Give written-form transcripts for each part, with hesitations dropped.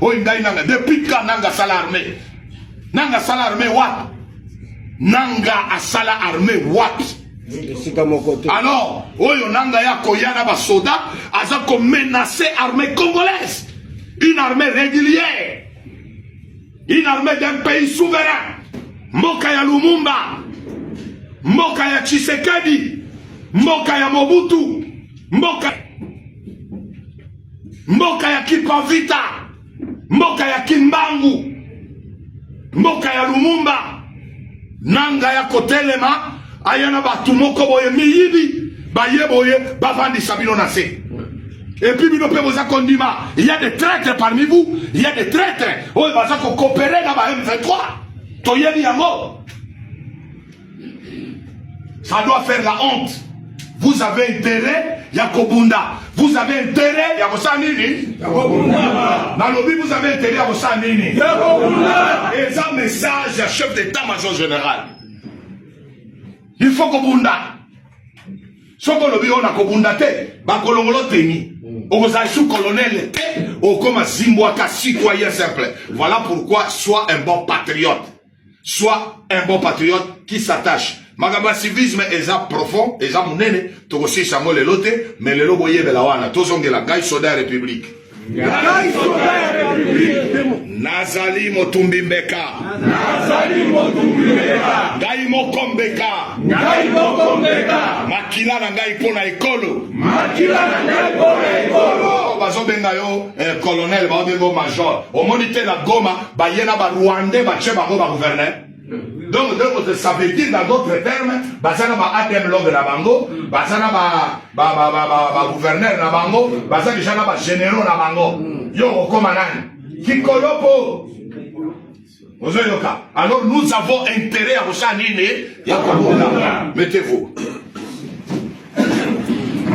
Depuis quand Nanga sala armée? Nanga sala armée what? Nanga a sala armée what? Alors, Oyo Nanga ya koyana ba soda, azako menacer armée congolaise. Une armée régulière. Une armée d'un pays souverain. Mboka ya Lumumba. Mboka ya Tshisekedi. Mboka ya Mobutu. Mboka ya Kipavita. Mboka ya Kimbangu. Mboka ya Lumumba. Nanga ya kotelema. Ayana batu moko boye miyibi. Baye boye bavandi sabino nase. Et puis il y a des traîtres parmi vous. Il y a des traîtres. Oh, il va coopérer dans la M23. Toyeli Yango. Ça doit faire la honte. Vous avez intérêt, Yakobunda. Vous avez intérêt, Yakosanini. Nalobi, vous avez intérêt, Yakosanini. Et ça, message à chef d'état-major général. Il faut Kobunda. Soko lobi on a Kobunda te. Bakolongolo teni. Oza sous colonel te. O comme Zimbouaka citoyen simple. Voilà pourquoi sois un bon patriote. Sois un bon patriote qui s'attache. Magaba civisme est profond, est monene, tokosi samo le lote, mais le loboye belawana, tozonge la gaï soda république. Gaï soda république. Nazali motumbi mbeka. Nazali motumbi mbeka. Gaï mokombeka. Gaï mokombeka. Makila na gaï pona ekolo. Makila na gaï pona ekolo. Bazo benga yo colonel, ba bengo major. Au monité la Goma, ba yena ba Rwandais, ba cheba ba gouverneur. Donc, ça veut dire dans d'autres termes, Bazana va ATM log na bango, Bazana va gouverneur na bango, Bazana va généraux na bango. Yo, commandant. Kikolopo. Alors, nous avons intérêt à vous chaniner. Mettez-vous.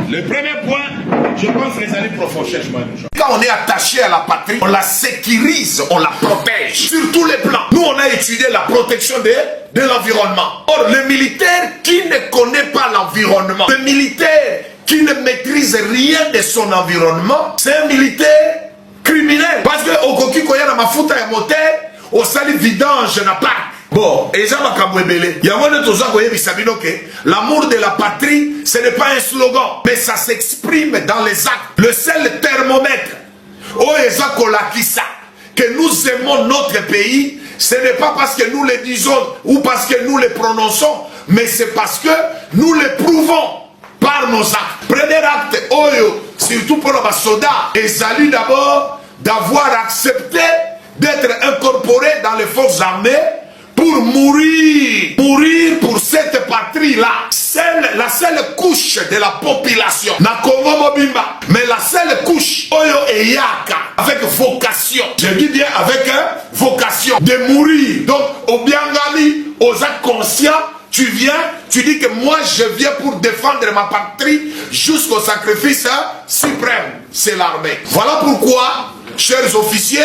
Le premier point, je pense les années profondes. Quand on est attaché à la patrie, on la sécurise, on la protège sur tous les plans. Nous, on a étudié la protection de l'environnement. Or, le militaire qui ne connaît pas l'environnement, le militaire qui ne maîtrise rien de son environnement, c'est un militaire criminel. Parce que au Koki Koya na mafuta ya moteur, au sali vidange n'a pas. Bon, et ça va kabwebele. L'amour de la patrie, ce n'est pas un slogan, mais ça s'exprime dans les actes. Le seul thermomètre, que nous aimons notre pays, ce n'est pas parce que nous le disons ou parce que nous le prononçons, mais c'est parce que nous le prouvons par nos actes. Premier acte, surtout pour les soldats, et salut d'abord d'avoir accepté d'être incorporé dans les forces armées pour mourir pour cette patrie-là. La seule couche de la population, na Congo Mobimba, mais la seule couche, Oyo et Yaka, avec vocation, je dis bien avec vocation, de mourir. Donc, au Biangali, aux actes conscients, tu viens, tu dis que moi je viens pour défendre ma patrie jusqu'au sacrifice suprême, c'est l'armée. Voilà pourquoi, chers officiers,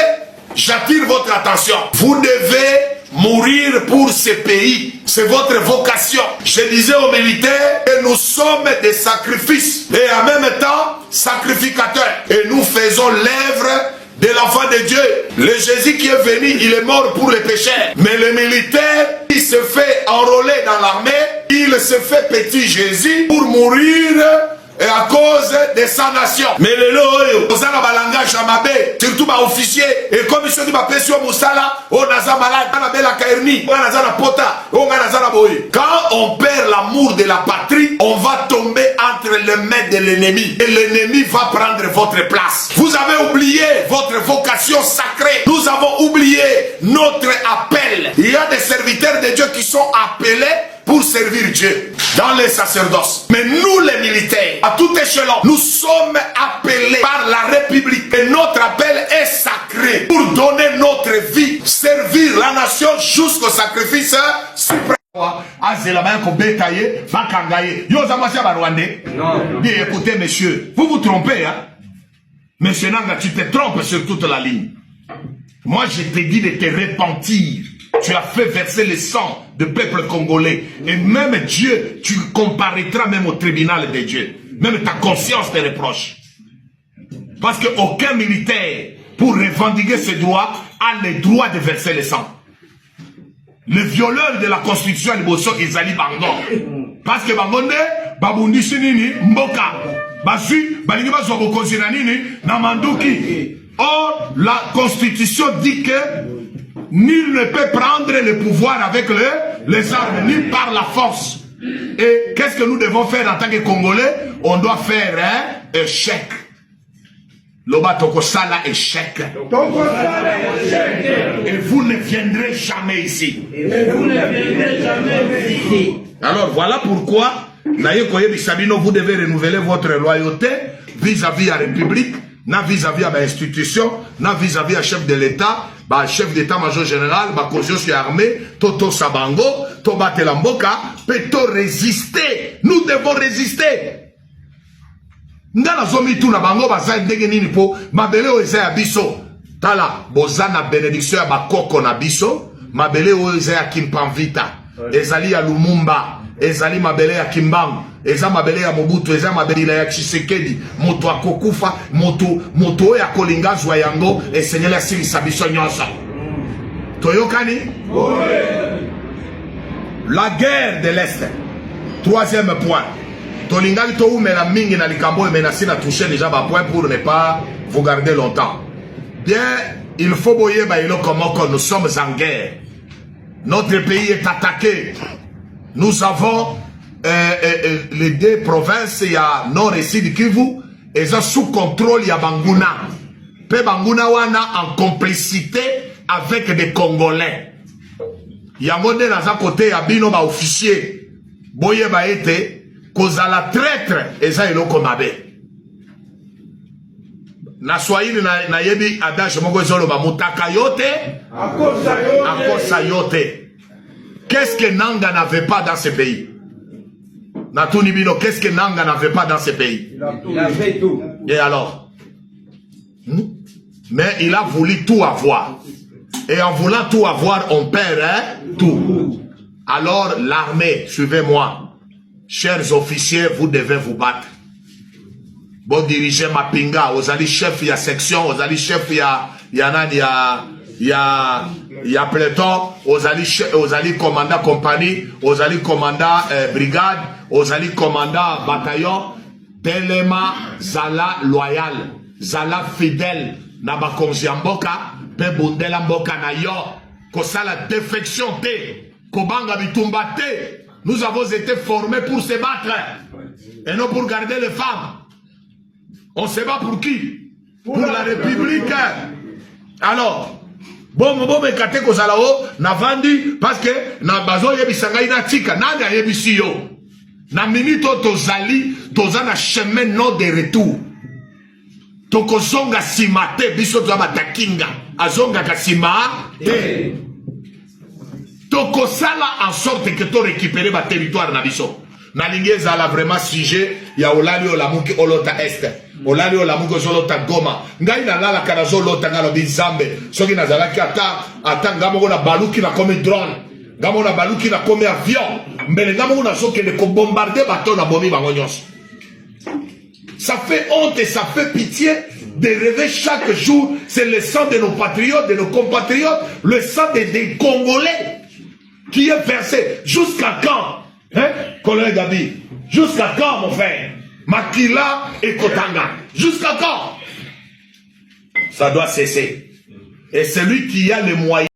j'attire votre attention. Vous devez mourir pour ce pays. C'est votre vocation. Je disais aux militaires que nous sommes des sacrifices et en même temps sacrificateurs. Et nous faisons l'œuvre de l'enfant de Dieu. Le Jésus qui est venu, il est mort pour les pécheurs. Mais le militaire, il se fait enrôler dans l'armée, il se fait petit Jésus pour mourir et à cause de sa nation. Mais le loyo, on a un langage amabé, surtout ma officier, et comme je dis ma pression Moussala, on a un malade, on a la kairni, on a un pota, on a un boy. Quand on perd l'amour de la patrie, on va tomber entre les mains de l'ennemi. Et l'ennemi va prendre votre place. Vous avez oublié votre vocation sacrée. Nous avons oublié notre appel. Il y a des serviteurs de Dieu qui sont appelés pour servir Dieu dans les sacerdoces. Mais nous les militaires, à tout échelon, nous sommes appelés par la République. Et notre appel est sacré pour donner notre vie, servir la nation jusqu'au sacrifice suprême. Écoutez, monsieur, vous vous trompez, hein? Monsieur Nanga, tu te trompes sur toute la ligne. Moi, je t'ai dit de te repentir. Tu as fait verser le sang du peuple congolais. Et même Dieu, tu comparaîtras même au tribunal de Dieu. Même ta conscience te reproche. Parce qu'aucun militaire pour revendiquer ses droits, a le droit de verser le sang. Le violeur de la constitution à Liboso, ils allaient bango. Parce que bangonde, babundi sinini, mboka. Basu, balingi bazo kozina nini, namanduki. Or, la constitution dit que nul ne peut prendre le pouvoir avec les armes, ni par la force. Et qu'est-ce que nous devons faire en tant que Congolais? On doit faire un échec. Loba tokosala échec. Et vous ne viendrez jamais ici. Alors voilà pourquoi, vous devez renouveler votre loyauté vis-à-vis de la République, vis-à-vis de l'institution, vis-à-vis du chef de l'État, chef d'état-major général, Koziosi armée, Toto Sabango, Tobate Lamboka, peut résister. Nous devons résister. Ndala zomi tu na bango baza ndenge nini po mabele o eza ya biso tala bozana bénédiction ya bakoko na biso mabele o eza ya Kimpanvita ezali ya Lumumba ezali mabele ya Kimbangu eza mabele ya Mobutu eza mabele ya Tshisekedi moto akokufa moto ya kolingazwa yango esenyela silisa biso nyonso toyokani la guerre de l'Est. Troisième point. Tolingali to umela mingi na likambo menacé na toucher déjà ba point pour ne pas vous garder longtemps. Bien, il faut boyer comment nous sommes en guerre. Notre pays est attaqué. Nous avons les deux provinces, il y a Nord et Sud Kivu, et ça sous contrôle il y a Banguna. Pe Banguna wana en complicité avec des Congolais. Il y a monde dans un côté ya bino ba officier. Boye ba été kozala traître eza eloko mabe. Na Swahili na yebi adage moko ezoloba mutaka yote akosa yote. Qu'est-ce que Nanga n'avait pas dans ce pays? Natuni bino, qu'est-ce que Nanga n'avait pas dans ce pays? Il avait tout. Et alors? Mais il a voulu tout avoir. Et en voulant tout avoir, on perd tout. Alors l'armée, suivez-moi. Chers officiers, vous devez vous battre. Bon diriger Mapinga, vous allez chef, il y a section, vous allez chef, il y a peloton, vous allez commandant compagnie, vous allez commandant brigade, vous allez commandant bataillon, Telema, Zala loyal, Zala fidèle, Nabakonzi Mboka, Pe Bundela Mboka na yo, Kosala défection te, Kobanga Bitumba te. Nous avons été formés pour se battre et non pour garder les femmes. On se bat pour qui? Pour la République. Alors, bon, me kate ko salao na vandi parce que na bazo yebisanga ina tika nani ayebisi yo. Na minito tozali tozana chemin non de retour. Toko zonga simate biso to batakinga azonga kasima te. Toko sala en sorte que tu récupères ma territoire na biso. Na lingeza la vraiment sujet ya olali olamuki olota est. Olali olamuki olota Goma. Ngai na la karazo lota ngalo bizambe. Soki na zalaki ata ngamo na baluki na comme drone. Ngamo na baluki na comme avion. Mbele ngamo na soki le ko bombarder bateau na bomi bango nyonso. Ça fait honte et ça fait pitié de rêver chaque jour. C'est le sang de nos patriotes, de nos compatriotes, le sang des Congolais qui est versé. Jusqu'à quand? Hein, collègue Gabi? Jusqu'à quand, mon frère? Makila et Kotanga. Jusqu'à quand? Ça doit cesser. Et celui qui a les moyens